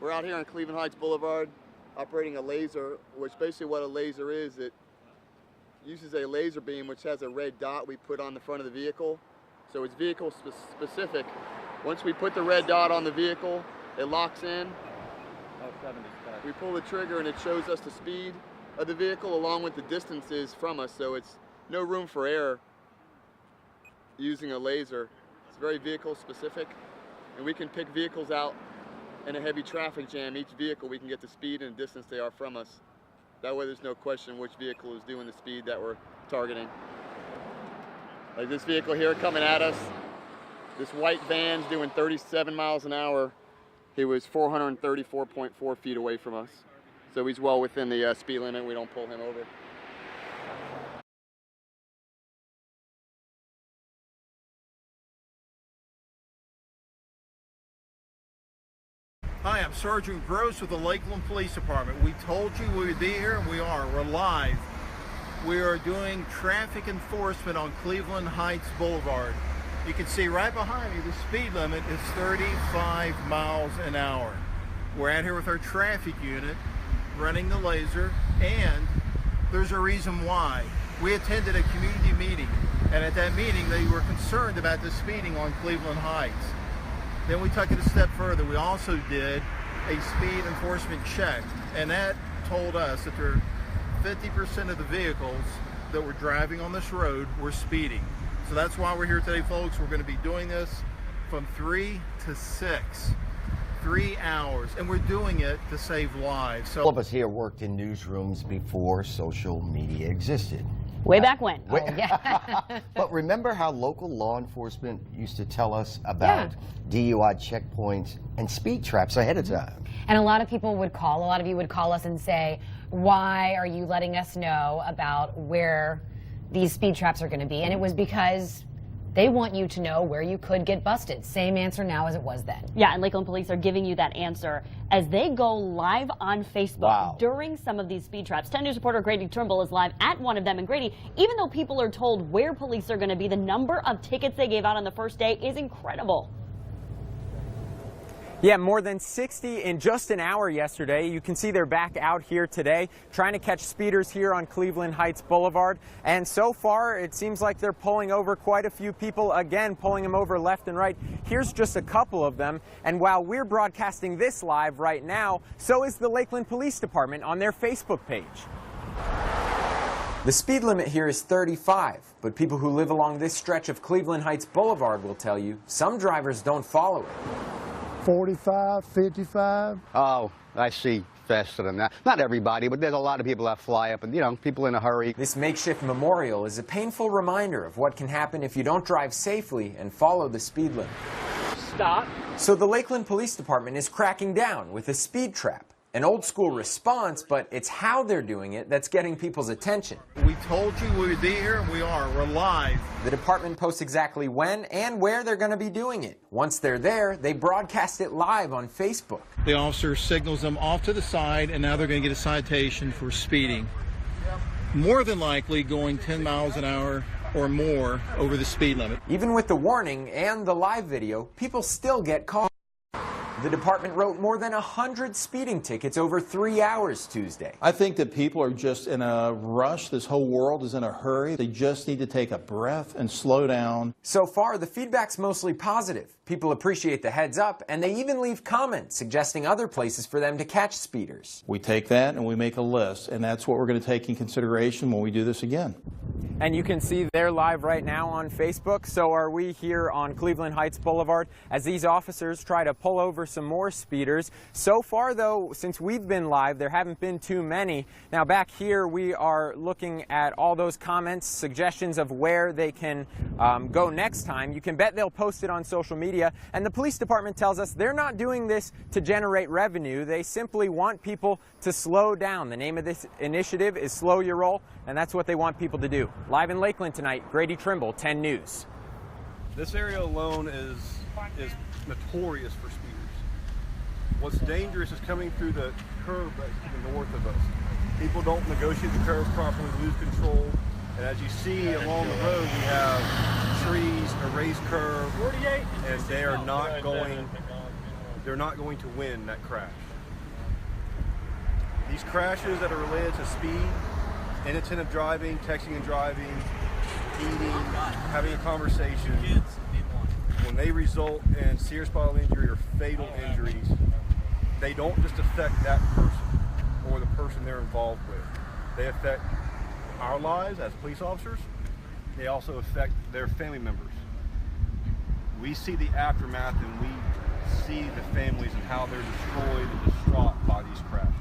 We're out here on Cleveland Heights Boulevard operating a laser, which basically what a laser is, it uses a laser beam which has a red dot we put on the front of the vehicle. So it's vehicle specific. Once we put the red dot on the vehicle, it locks in. We pull the trigger and it shows us the speed of the vehicle along with the distances from us, so it's no room for error using a laser. It's very vehicle specific, and we can pick vehicles out in a heavy traffic jam. Each vehicle we can get the speed and distance they are from us. That way there's no question which vehicle is doing the speed that we're targeting. Like this vehicle here coming at us, this white van's doing 37 miles an hour. He was 434.4 feet away from us. So he's well within the speed limit. We don't pull him over. Hi, I'm Sergeant Gross with the Lakeland Police Department. We told you we would be here, and we are. We're live. We are doing traffic enforcement on Cleveland Heights Boulevard. You can see right behind me the speed limit is 35 miles an hour. We're out here with our traffic unit running the laser, and there's a reason why. We attended a community meeting, and at that meeting they were concerned about the speeding on Cleveland Heights. Then we took it a step further. We also did a speed enforcement check, and that told us that 50% of the vehicles that were driving on this road were speeding. So that's why we're here today, folks. We're going to be doing this from 3 to 6, 3 hours, and we're doing it to save lives. So all of us here worked in newsrooms before social media existed. Way back when. Oh, yeah. But remember how local law enforcement used to tell us about DUI checkpoints and speed traps ahead of time? And a lot of people would call, a lot of you would call us and say, why are you letting us know about where these speed traps are going to be? And it was because they want you to know where you could get busted. Same answer now as it was then. Yeah, and Lakeland Police are giving you that answer as they go live on Facebook during some of these speed traps. 10 News reporter Grady Trimble is live at one of them. And Grady, even though people are told where police are going to be, the number of tickets they gave out on the first day is incredible. Yeah, more than 60 in just an hour yesterday. You can see they're back out here today trying to catch speeders here on Cleveland Heights Boulevard. And so far, it seems like they're pulling over quite a few people, again, pulling them over left and right. Here's just a couple of them. And while we're broadcasting this live right now, so is the Lakeland Police Department on their Facebook page. The speed limit here is 35, but people who live along this stretch of Cleveland Heights Boulevard will tell you some drivers don't follow it. 45, 55. Oh, I see faster than that. Not everybody, but there's a lot of people that fly up and, you know, people in a hurry. This makeshift memorial is a painful reminder of what can happen if you don't drive safely and follow the speed limit. Stop. So the Lakeland Police Department is cracking down with a speed trap. An old school response, but it's how they're doing it that's getting people's attention. we told you we would be here, and we are. We're live. The department posts exactly when and where they're going to be doing it. Once they're there, they broadcast it live on Facebook. The officer signals them off to the side, and now they're going to get a citation for speeding. More than likely going 10 miles an hour or more over the speed limit. Even with the warning and the live video, people still get caught. The department wrote more than 100 speeding tickets over 3 hours Tuesday. I think that people are just in a rush. This whole world is in a hurry. They just need to take a breath and slow down. So far, the feedback's mostly positive. People appreciate the heads up, and they even leave comments suggesting other places for them to catch speeders. We take that and we make a list, and that's what we're going to take in consideration when we do this again. And you can see they're live right now on Facebook. So are we here on Cleveland Heights Boulevard as these officers try to pull over some more speeders. So far, though, since we've been live, there haven't been too many. Now, back here, we are looking at all those comments, suggestions of where they can go next time. You can bet they'll post it on social media. And the police department tells us they're not doing this to generate revenue. They simply want people to slow down. The name of this initiative is Slow Your Roll, and that's what they want people to do. Live in Lakeland tonight, Grady Trimble, 10 News. This area alone is notorious for speeders. What's dangerous is coming through the curve to the north of us. People don't negotiate the curve properly, lose control, and as you see along the road, we have trees, a raised curve, and they're not going to win that crash. These crashes that are related to speed, inattentive driving, texting and driving, eating, having a conversation, when they result in serious bodily injury or fatal injuries, they don't just affect that person or the person they're involved with. They affect our lives as police officers. They also affect their family members. We see the aftermath and we see the families and how they're destroyed and distraught by these crashes.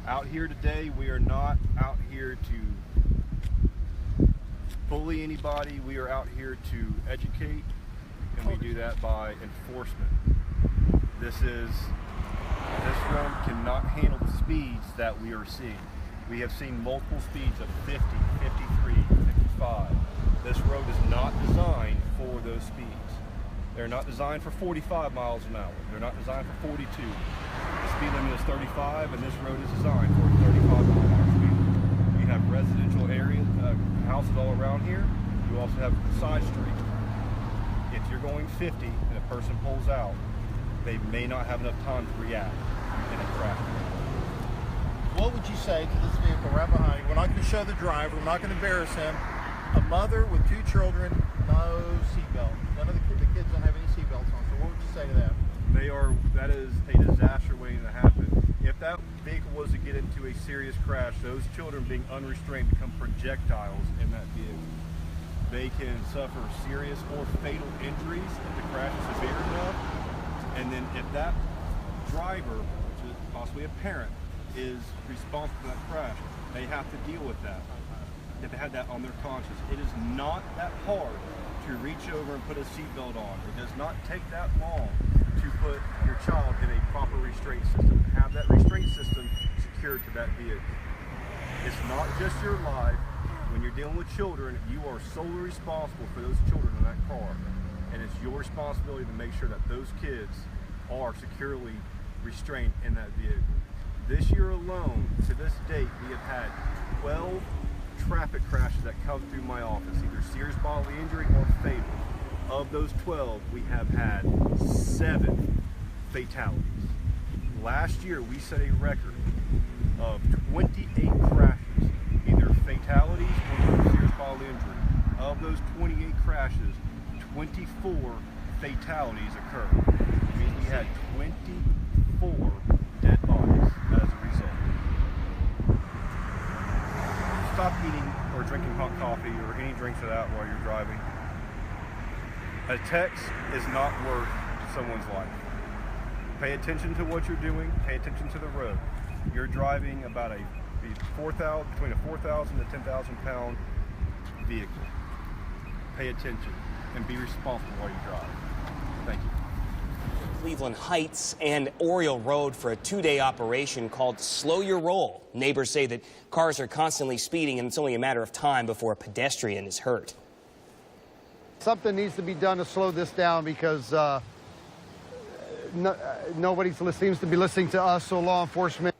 Out here today, we are not out here to bully anybody. We are out here to educate, and we do that by enforcement. This road cannot handle the speeds that we are seeing. We have seen multiple speeds of 50, 53, 55. This road is not designed for those speeds. They're not designed for 45 miles an hour. They're not designed for 42. The speed limit is 35, and this road is designed for a 35-mile-an-hour speed limit. You have residential areas, houses all around here. You also have side streets. If you're going 50 and a person pulls out, they may not have enough time to react in a crash. What would you say to this vehicle right behind you? We're not going to show the driver. We're not going to embarrass him. A mother with 2 children, no seatbelt. None of the kids don't have any seatbelts on. So what would you say to that? That is a disaster waiting to happen. If that vehicle was to get into a serious crash, those children being unrestrained become projectiles in that vehicle. They can suffer serious or fatal injuries if the crash is severe enough. And then if that driver, which is possibly a parent, is responsible for that crash, they have to deal with that. They have to have that on their conscience. It is not that hard to reach over and put a seatbelt on. It does not take that long to put your child in a proper restraint system. Have that restraint system secured to that vehicle. It's not just your life. When you're dealing with children, you are solely responsible for those children in that car. And it's your responsibility to make sure that those kids are securely restrained in that vehicle. This year alone, to this date, we have had 12 traffic crashes that come through my office, either serious bodily injury or fatal. Of those 12, we have had 7 fatalities. Last year, we set a record of 28 crashes, either fatalities or serious bodily injury. Of those 28 crashes, 24 fatalities occurred. I mean, we had 24 dead bodies as a result. Stop eating or drinking hot coffee or any drinks of that while you're driving. A text is not worth someone's life. Pay attention to what you're doing. Pay attention to the road. You're driving about between a 4,000 to 10,000 pound vehicle. Pay attention and be responsible while you drive. Thank you. Cleveland Heights and Oriole Road for a 2-day operation called Slow Your Roll. Neighbors say that cars are constantly speeding and it's only a matter of time before a pedestrian is hurt. Something needs to be done to slow this down because nobody seems to be listening to us, so law enforcement.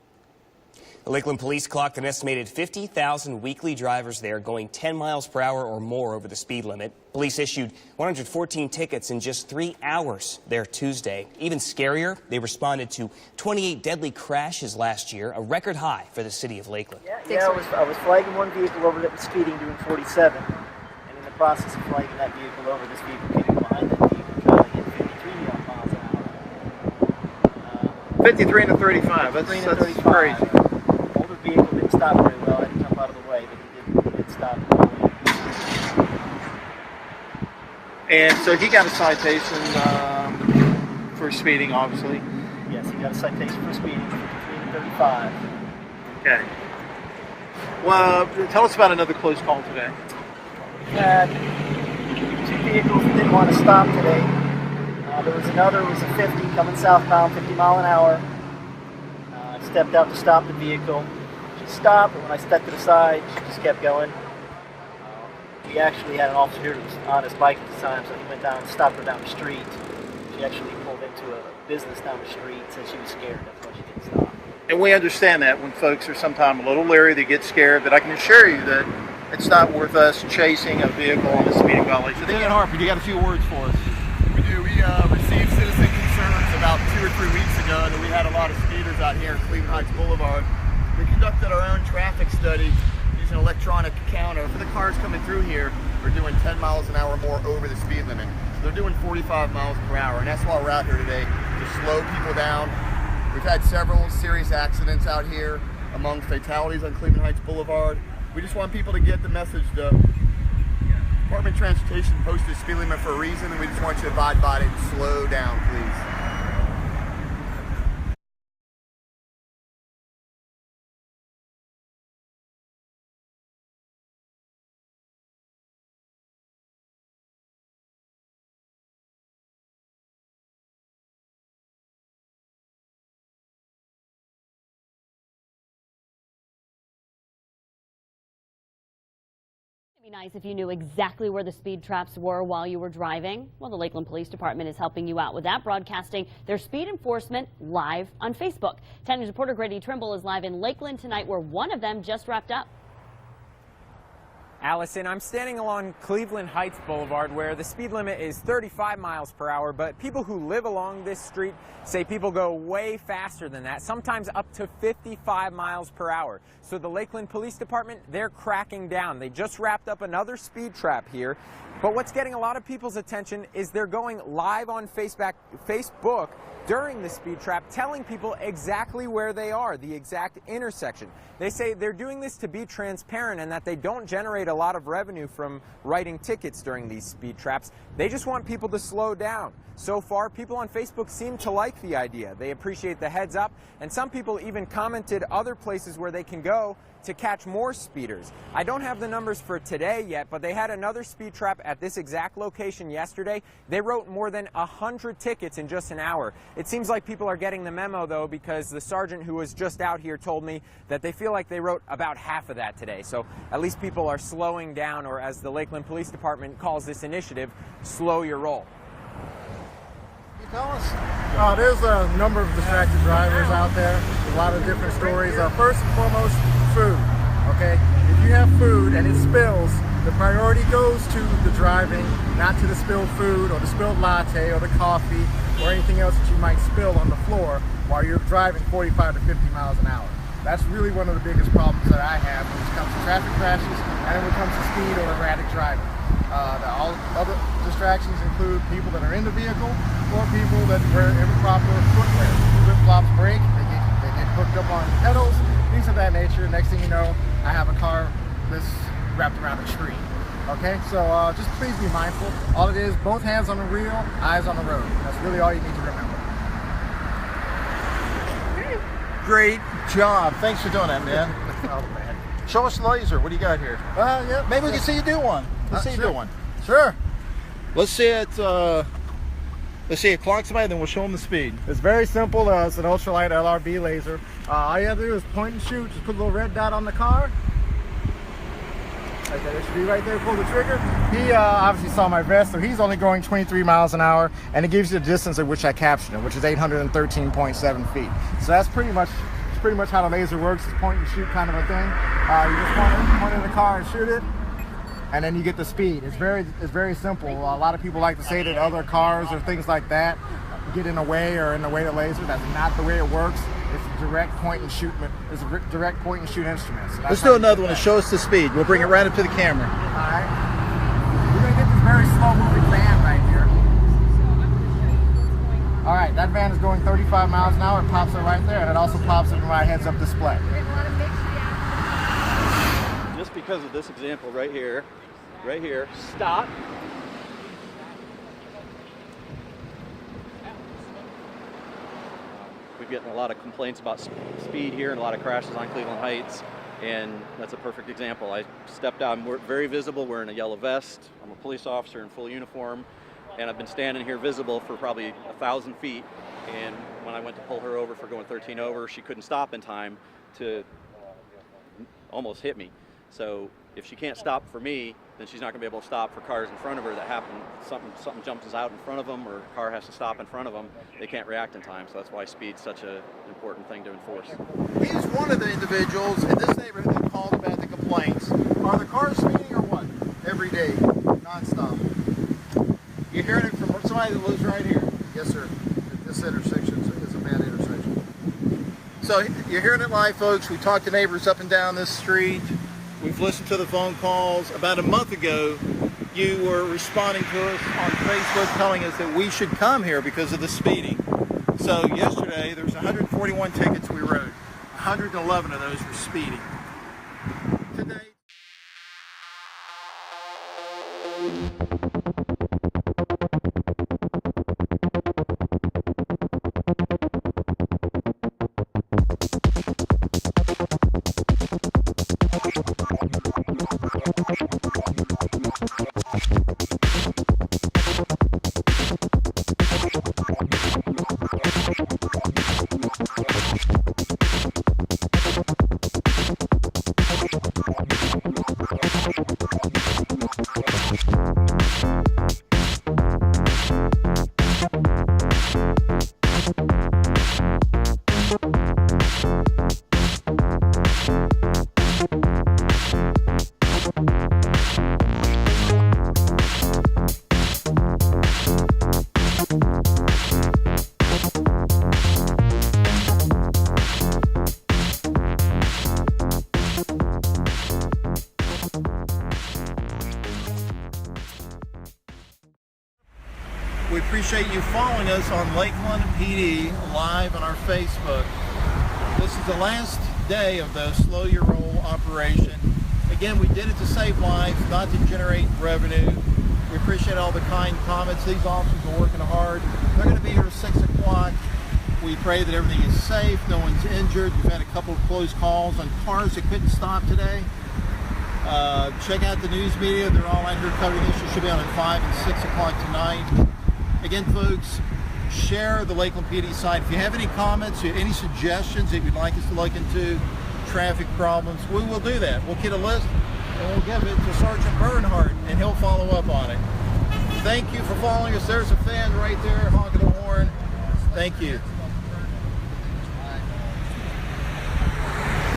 The Lakeland Police clocked an estimated 50,000 weekly drivers there going 10 miles per hour or more over the speed limit. Police issued 114 tickets in just 3 hours there Tuesday. Even scarier, they responded to 28 deadly crashes last year, a record high for the city of Lakeland. Yeah, I was flagging one vehicle over that was speeding doing 47, and in the process of flagging that vehicle over, this vehicle came behind that vehicle trying to hit 53 miles an hour. 53 and a 35. That's crazy. Vehicle didn't stop very well. I didn't jump out of the way, but he did stop. And so he got a citation for speeding, obviously. Yes, he got a citation for speeding, 53 and 35. Okay. Well, tell us about another close call today. 2 vehicles that didn't want to stop today. There was another, it was a 50 coming southbound, 50 mile an hour. I stepped out to stop the vehicle. Stopped, but when I stepped to the side, she just kept going. We actually had an officer here that was on his bike at the time, so he went down and stopped her down the street. She actually pulled into a business down the street, said she was scared, that's why she didn't stop. And we understand that when folks are sometimes a little leery, they get scared, but I can assure you that it's not worth us chasing a vehicle on a speeding violation. Dan Harper, you got a few words for us? We do. We received citizen concerns about 2 or 3 weeks ago that we had a lot of speeders out here in Cleveland Heights Boulevard. counter for the cars coming through here are doing 10 miles an hour more over the speed limit. So they're doing 45 miles per hour, and that's why we're out here today, to slow people down. We've had several serious accidents out here, among fatalities on Cleveland Heights Boulevard. We just want people to get the message. The Department of Transportation posted speed limit for a reason, and we just want you to abide by it and slow down, please. It'd be nice if you knew exactly where the speed traps were while you were driving. Well, the Lakeland Police Department is helping you out with that, broadcasting their speed enforcement live on Facebook. 10 News reporter Grady Trimble is live in Lakeland tonight, where one of them just wrapped up. Allison, I'm standing along Cleveland Heights Boulevard, where the speed limit is 35 miles per hour, but people who live along this street say people go way faster than that, sometimes up to 55 miles per hour. So the Lakeland Police Department, they're cracking down. They just wrapped up another speed trap here, but what's getting a lot of people's attention is they're going live on Facebook during the speed trap, telling people exactly where they are, the exact intersection. They say they're doing this to be transparent and that they don't generate a lot of revenue from writing tickets during these speed traps. They just want people to slow down. So far, people on Facebook seem to like the idea. They appreciate the heads up, and some people even commented other places where they can go to catch more speeders. I don't have the numbers for today yet, but they had another speed trap at this exact location yesterday. They wrote more than 100 tickets in just an hour. It seems like people are getting the memo, though, because the sergeant who was just out here told me that they feel like they wrote about half of that today. So at least people are slowing down, or as the Lakeland Police Department calls this initiative, slow your roll. Tell us. There's a number of distracted drivers out there, a lot of different stories. First and foremost, food. Okay, if you have food and it spills, the priority goes to the driving, not to the spilled food or the spilled latte or the coffee or anything else that you might spill on the floor while you're driving 45 to 50 miles an hour. That's really one of the biggest problems that I have when it comes to traffic crashes and when it comes to speed or erratic driving. All other distractions include people that are in the vehicle or people that wear improper footwear. Flip-flops break, they get hooked up on pedals, things of that nature. Next thing you know, I have a car that's wrapped around a tree. Okay, so just please be mindful. All it is, both hands on the wheel, eyes on the road. That's really all you need to remember. Great job. Thanks for doing that, man. Oh, man. Show us the laser. What do you got here? Yeah. Maybe we can see you do one. Let's see you do one. Sure. Let's see it. Let's see it clock somebody, then we'll show them the speed. It's very simple. It's an ultralight LRB laser. All you have to do is point and shoot. Just put a little red dot on the car. Right there. It should be right there. Pull the trigger. He obviously saw my vest, so he's only going 23 miles an hour, and it gives you the distance at which I captured him, which is 813.7 feet. So that's pretty much how the laser works. It's point and shoot kind of a thing. You just point in the car and shoot it, and then you get the speed. It's very simple. A lot of people like to say that other cars or things like that get in the way of the laser. That's not the way it works. It's a direct point and shoot. It's a direct point and shoot instrument. So let's do another one to show us the speed. We'll bring it right up to the camera. All right. We're gonna get this very slow moving van right here. All right, that van is going 35 miles an hour. It pops it right there, and it also pops it in my heads-up display. Just because of this example right here, stop. We're getting a lot of complaints about speed here and a lot of crashes on Cleveland Heights, and that's a perfect example. I stepped out, I'm very visible, wearing a yellow vest, I'm a police officer in full uniform, and I've been standing here visible for probably 1,000 feet, and when I went to pull her over for going 13 over, she couldn't stop in time to almost hit me. So if she can't stop for me, then she's not going to be able to stop for cars in front of her that happen, something jumps out in front of them, or a car has to stop in front of them. They can't react in time, so that's why speed's such an important thing to enforce. He's one of the individuals in this neighborhood that called about the complaints. Are the cars speeding or what? Every day, nonstop. You're hearing it from somebody that lives right here? Yes, sir. This intersection is a bad intersection. So you're hearing it live, folks. We talked to neighbors up and down this street. We've We've listened to the phone calls. About a month ago, you were responding to us on Facebook telling us that we should come here because of the speeding. So yesterday, there was 141 tickets we wrote. 111 of those were speeding. Today, we appreciate you following us on Lakeland PD live on our Facebook. This is the last day of the Slow Your Roll operation. Again, we did it to save lives, not to generate revenue. We appreciate all the kind comments. These officers are working hard. They're going to be here at 6 o'clock. We pray that everything is safe, no one's injured. We've had a couple of close calls on cars that couldn't stop today. Check out the news media. They're all out here covering this. It should be on at 5 and 6 o'clock tonight. Again, folks, share the Lakeland PD site. If you have any comments, any suggestions that you'd like us to look into, traffic problems, we will do that. We'll get a list and we'll give it to Sergeant Bernhardt and he'll follow up on it. Thank you for following us. There's a fan right there honking the horn. Thank you.